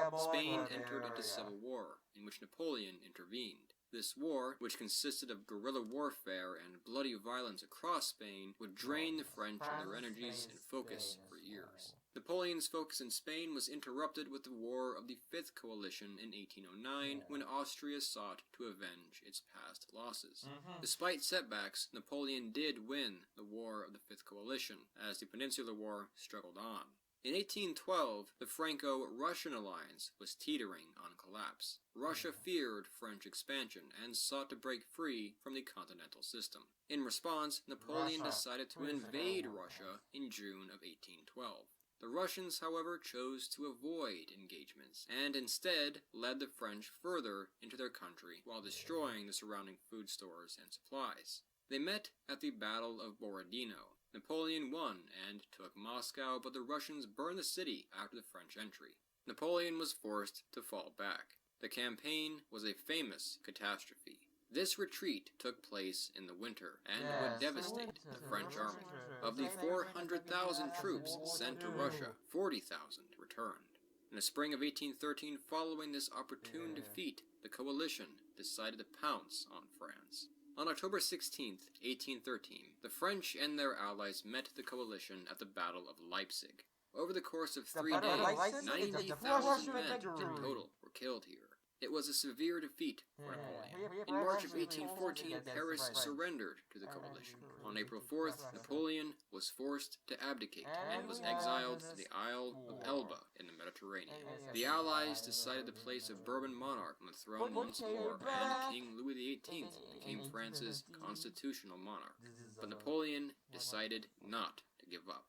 out. Spain entered into civil war, in which Napoleon intervened. This war, which consisted of guerrilla warfare and bloody violence across Spain, would drain the French of their energies and focus for years. Napoleon's focus in Spain was interrupted with the War of the Fifth Coalition in 1809, when Austria sought to avenge its past losses. Despite setbacks, Napoleon did win the War of the Fifth Coalition, as the Peninsular War struggled on. In 1812, the Franco-Russian alliance was teetering on collapse. Russia feared French expansion and sought to break free from the continental system. In response, Napoleon decided to invade Russia in June of 1812. The Russians, however, chose to avoid engagements, and instead led the French further into their country while destroying the surrounding food stores and supplies. They met at the Battle of Borodino. Napoleon won and took Moscow, but the Russians burned the city after the French entry. Napoleon was forced to fall back. The campaign was a famous catastrophe. This retreat took place in the winter and would devastate the French army. Of the 400,000 troops sent to Russia, 40,000 returned. In the spring of 1813, following this opportune defeat, the coalition decided to pounce on France. On October 16, 1813, the French and their allies met the coalition at the Battle of Leipzig. Over the course of 3 days, 90,000 men in total were killed here. It was a severe defeat for Napoleon. In March of 1814, Paris surrendered to the coalition. On April 4th, Napoleon was forced to abdicate and was exiled to the Isle of Elba in the Mediterranean. The Allies decided to place a Bourbon monarch on the throne once more, and King Louis XVIII became France's constitutional monarch. But Napoleon decided not to give up.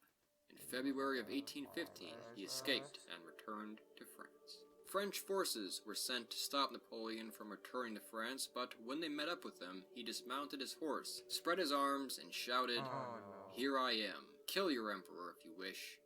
In February of 1815, he escaped and returned to France. French forces were sent to stop Napoleon from returning to France, but when they met up with him, he dismounted his horse, spread his arms, and shouted, "Here I am. Kill your emperor if you wish."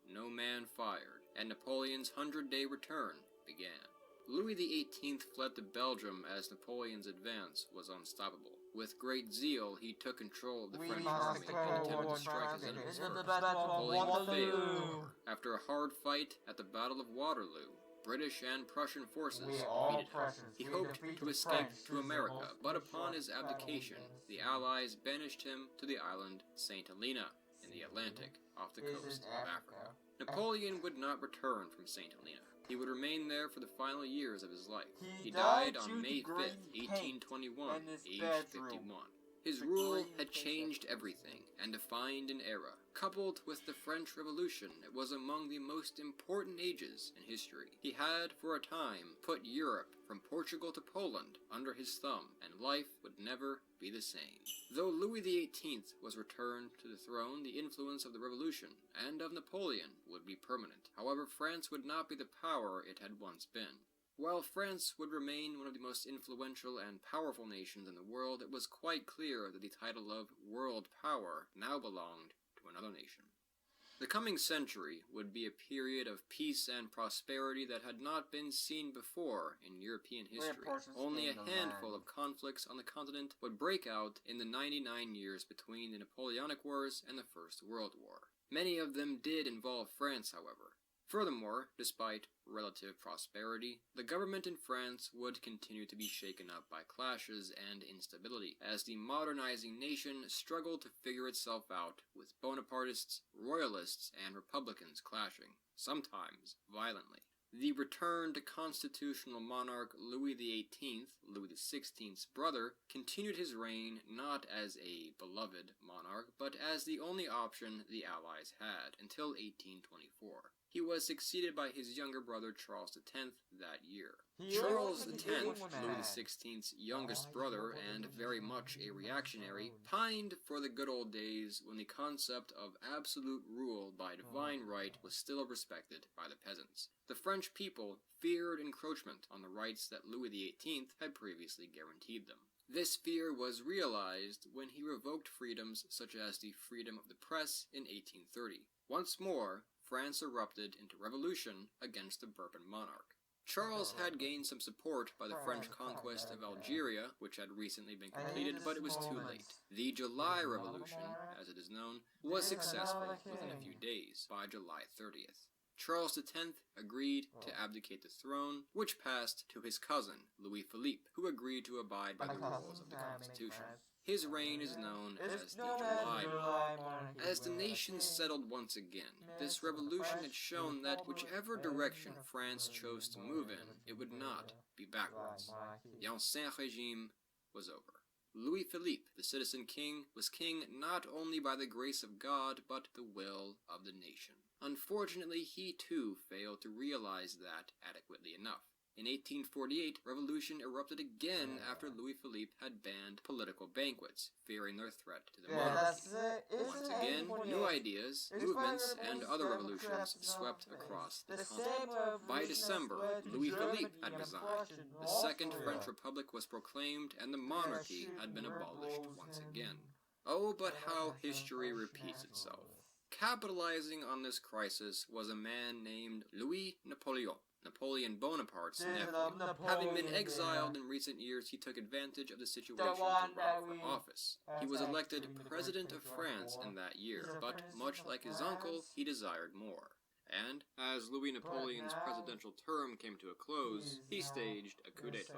No man fired, and Napoleon's 100-day return began. Louis XVIII fled to Belgium as Napoleon's advance was unstoppable. With great zeal, he took control of the French army and attempted to strike his enemies first. Napoleon failed. After a hard fight at the Battle of Waterloo, British and Prussian forces defeated him. He hoped to escape to America, but upon his abdication, the Allies banished him to the island St. Helena in the Atlantic, off the coast of Africa. Napoleon would not return from St. Helena. He would remain there for the final years of his life. He died on May 5th, 1821, aged 51. His rule had changed everything and defined an era. Coupled with the French Revolution, it was among the most important ages in history. He had, for a time, put Europe from Portugal to Poland under his thumb, and life would never be the same. Though Louis XVIII was returned to the throne, the influence of the Revolution and of Napoleon would be permanent. However, France would not be the power it had once been. While France would remain one of the most influential and powerful nations in the world, it was quite clear that the title of world power now belonged to another nation. The coming century would be a period of peace and prosperity that had not been seen before in European history. Only a handful of conflicts on the continent would break out in the 99 years between the Napoleonic Wars and the First World War. Many of them did involve France, however. Furthermore, despite relative prosperity, the government in France would continue to be shaken up by clashes and instability, as the modernizing nation struggled to figure itself out, with Bonapartists, royalists, and republicans clashing, sometimes violently. The returned constitutional monarch Louis XVIII, Louis XVI's brother, continued his reign not as a beloved monarch, but as the only option the Allies had, until 1824. He was succeeded by his younger brother Charles X that year. Charles X, Louis XVI's youngest brother and very much a reactionary, pined for the good old days when the concept of absolute rule by divine right was still respected by the peasants. The French people feared encroachment on the rights that Louis XVIII had previously guaranteed them. This fear was realized when he revoked freedoms such as the freedom of the press in 1830. Once more, France erupted into revolution against the Bourbon monarch. Charles had gained some support by the French conquest of Algeria, which had recently been completed, but it was too late. The July Revolution, as it is known, was successful within a few days, by July 30th. Charles X agreed to abdicate the throne, which passed to his cousin, Louis Philippe, who agreed to abide by the rules of the Constitution. His reign is known as the July Monarchy. As the nation settled once again, this revolution had shown that whichever direction France chose to move in, it would not be backwards. The Ancien Régime was over. Louis Philippe, the citizen king, was king not only by the grace of God, but the will of the nation. Unfortunately, he too failed to realize that adequately enough. In 1848, revolution erupted again after Louis Philippe had banned political banquets, fearing their threat to the monarchy. Once again, new ideas, movements, and other revolutions swept across the continent. By December, Louis Philippe had resigned. The Second French Republic was proclaimed, and the monarchy had been abolished once again. Oh, but how history repeats itself. Capitalizing on this crisis was a man named Louis Napoleon Bonaparte's nephew. Having been exiled in recent years, he took advantage of the situation to run for office. He was elected President of France in that year, but much like his uncle, he desired more. And, as Louis Napoleon's presidential term came to a close, he staged a coup d'etat.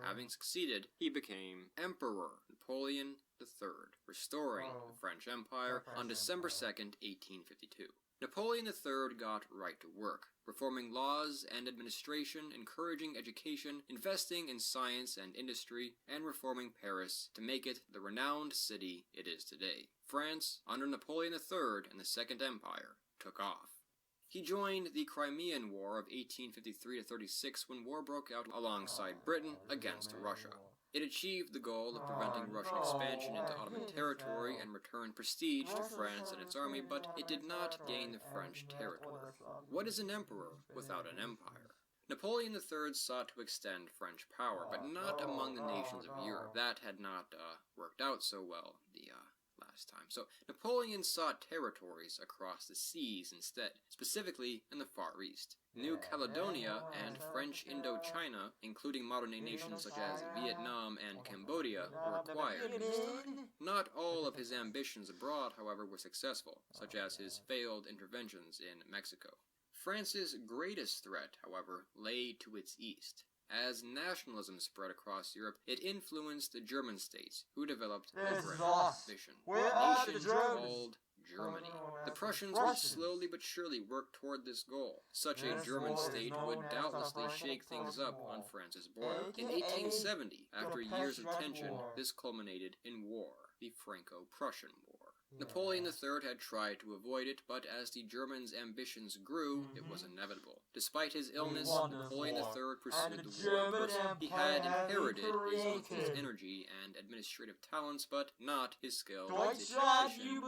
Having succeeded, he became Emperor Napoleon III, restoring the French Empire on December 2nd, 1852. Napoleon III got right to work, reforming laws and administration, encouraging education, investing in science and industry, and reforming Paris to make it the renowned city it is today. France, under Napoleon III and the Second Empire, took off. He joined the Crimean War of 1853-36 when war broke out alongside Britain against Russia. It achieved the goal of preventing Russian expansion into Ottoman territory and returned prestige to France and its army, but it did not gain the French territory. What is an emperor without an empire? Napoleon III sought to extend French power, but not among the nations of Europe. That had not worked out so well the last time. So Napoleon sought territories across the seas instead, specifically in the Far East. New Caledonia and French Indochina, including modern-day nations such as Vietnam and Cambodia, were acquired in his time. Not all of his ambitions abroad, however, were successful, such as his failed interventions in Mexico. France's greatest threat, however, lay to its east. As nationalism spread across Europe, it influenced the German states, who developed a grand vision. A nation called Germany. The Prussians would slowly but surely work toward this goal. Such a German state would doubtlessly shake things up on France's border. In 1870, after years of tension, this culminated in war, the Franco-Prussian War. Napoleon III had tried to avoid it, but as the Germans' ambitions grew, it was inevitable. Despite his illness, Napoleon III pursued the war first. He had inherited his uncle's energy and administrative talents, but not his skill as a tactician.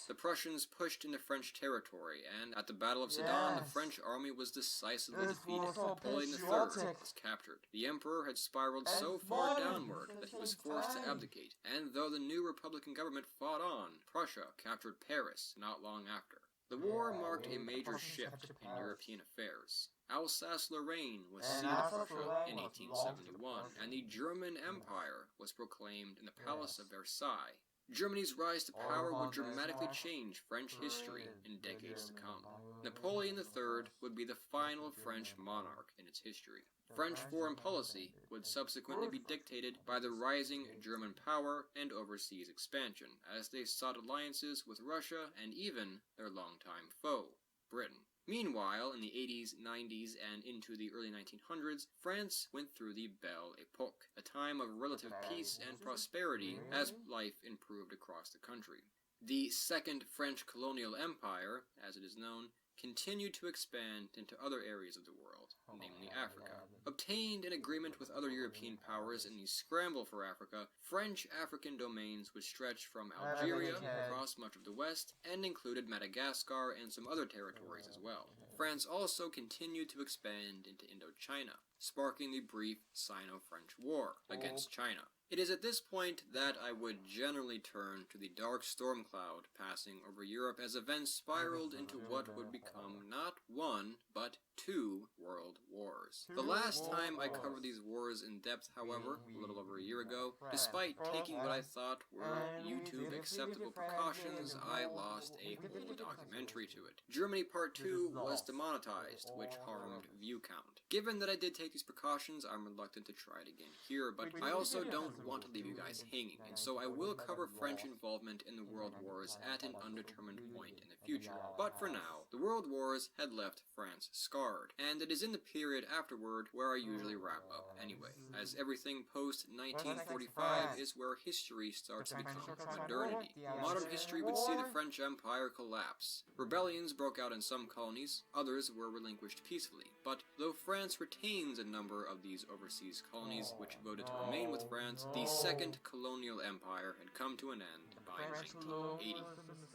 The Prussians pushed into French territory, and at the Battle of Sedan, the French army was decisively defeated. Napoleon III was captured. The emperor had spiraled so far downward that he was forced to abdicate, and though the new Republican government fought on, Prussia captured Paris not long after. The war marked a major shift in European affairs. Alsace-Lorraine was ceded to Prussia in 1871, and the German Empire was proclaimed in the Palace of Versailles. Germany's rise to power would dramatically change French history in decades to come. Napoleon III would be the final French monarch in its history. French foreign policy would subsequently be dictated by the rising German power and overseas expansion, as they sought alliances with Russia and even their longtime foe, Britain. Meanwhile, in the 80s, 90s, and into the early 1900s, France went through the Belle Epoque, a time of relative peace and prosperity as life improved across the country. The Second French Colonial Empire, as it is known, continued to expand into other areas of the world, namely Africa. Obtained an agreement with other European powers in the scramble for Africa, French African domains would stretch from Algeria across much of the west and included Madagascar and some other territories as well. France also continued to expand into Indochina, sparking the brief Sino-French War against China. It is at this point that I would generally turn to the dark storm cloud passing over Europe as events spiraled into what would become not one, but two world wars. The last time I covered these wars in depth, however, a little over a year ago, despite taking what I thought were YouTube acceptable precautions, I lost a whole documentary to it. Germany Part 2 was demonetized, which harmed view count. Given that I did take these precautions, I'm reluctant to try it again here, but I also don't want to leave you guys hanging, and so I will cover French involvement in the World Wars at an undetermined point in the future. But for now, the World Wars had left France scarred, and it is in the period afterward where I usually wrap up anyway, as everything post-1945 is where history starts to become modernity. Modern history would see the French Empire collapse. Rebellions broke out in some colonies, others were relinquished peacefully, but though France retains a number of these overseas colonies which voted to remain with France, the Second Colonial Empire had come to an end by 1980.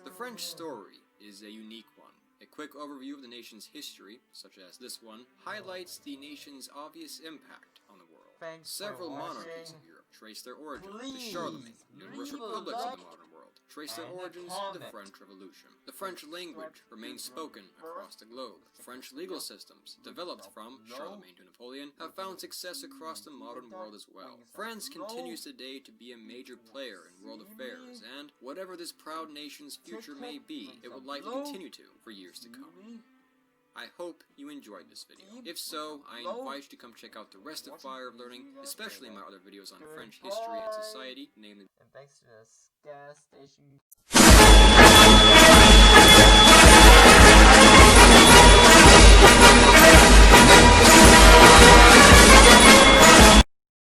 The French story is a unique one. A quick overview of the nation's history, such as this one, highlights the nation's obvious impact on the world. Several monarchies of Europe trace their origins to Charlemagne. Numerous republics of the modern world trace their origins to the French Revolution. The French language remains spoken across the globe. French legal systems, developed from Charlemagne to Napoleon, have found success across the modern world as well. France continues today to be a major player in world affairs, and whatever this proud nation's future may be, it will likely continue to for years to come. I hope you enjoyed this video. If so, I invite you to come check out the rest of Fire of Learning, especially my other videos on French history and society, namely... And thanks to this gas station...